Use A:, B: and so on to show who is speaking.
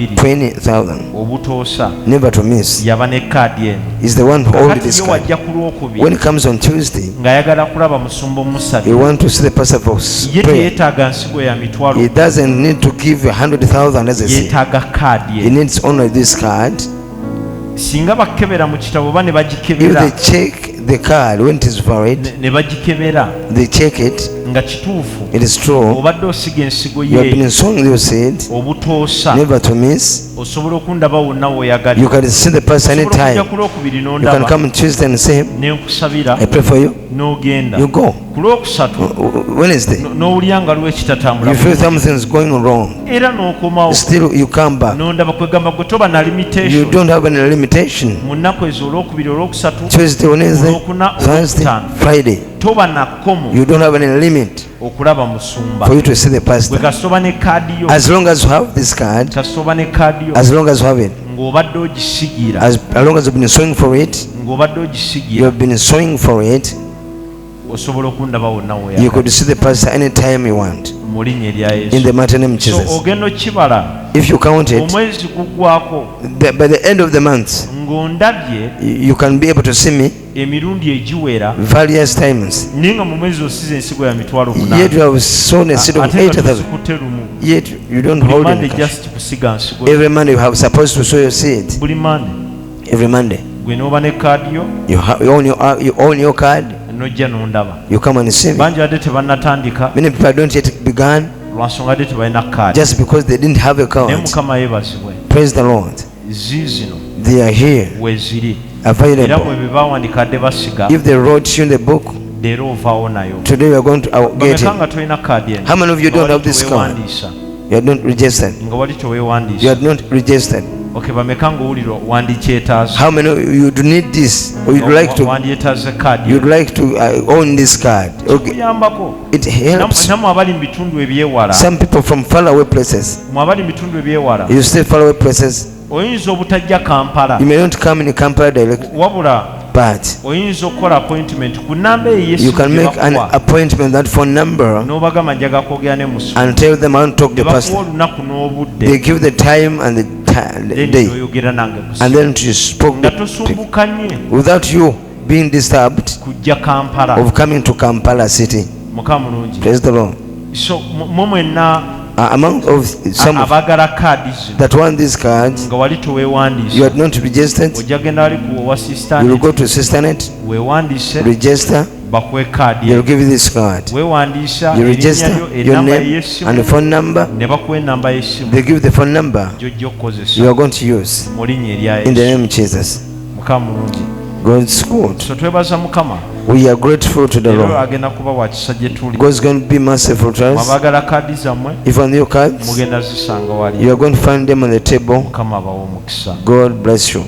A: 20,000.
B: Never to miss. Is the one who holds this card. When it comes on Tuesday, you want to see the pastor for prayer. He doesn't need to give 100,000 as a seed. He needs only this card. If they check the card when it is valid, they check it. It is true. You have been sowing your seed, never to miss. You can see the person anytime. You can come on Tuesday and say, I pray for you. You go. Wednesday, you feel something is going wrong. Still you come back. You don't have any limitation. Tuesday, Wednesday, Thursday, Friday. You don't have any limit for you to see the pastor. As long as you have this card, as long as you have it, as long as you've been sowing for it, you have been sowing for it, you could see the pastor anytime you want. In the mighty name of Jesus. If you count it, by the end of the month, you can be able to see me various times. Yet you have sown a seed of 8,000. Yet you don't hold any cash. Every Monday you have supposed to sow your seed. Every Monday. You own your card. You come and see me. Many people don't yet begun just because they didn't have a card. Praise the Lord. They are here, available. If they wrote you in the book, today we are going to get it. How many of you don't have this card? You are not registered. You are not registered.
A: Okay, how
B: many of you do need this, or you'd like to own this card? Okay. It helps some people from faraway places. You stay faraway places. You may not come in Kampala directly, but you can make an appointment, that phone number, and tell them I want to talk to the pastor. They give the time and the day, and then you spoke to people without you being disturbed of coming to Kampala city. Praise the Lord. Among of some of that want these cards, you are not registered. You will go to Sisternet, register. They will give you this card. You register your name and the phone number. They give the phone number you are going to use in the name of Jesus. God's good. We are grateful to the Lord. God's going to be merciful to us. If on your cards, you are going to find them on the table. God bless you.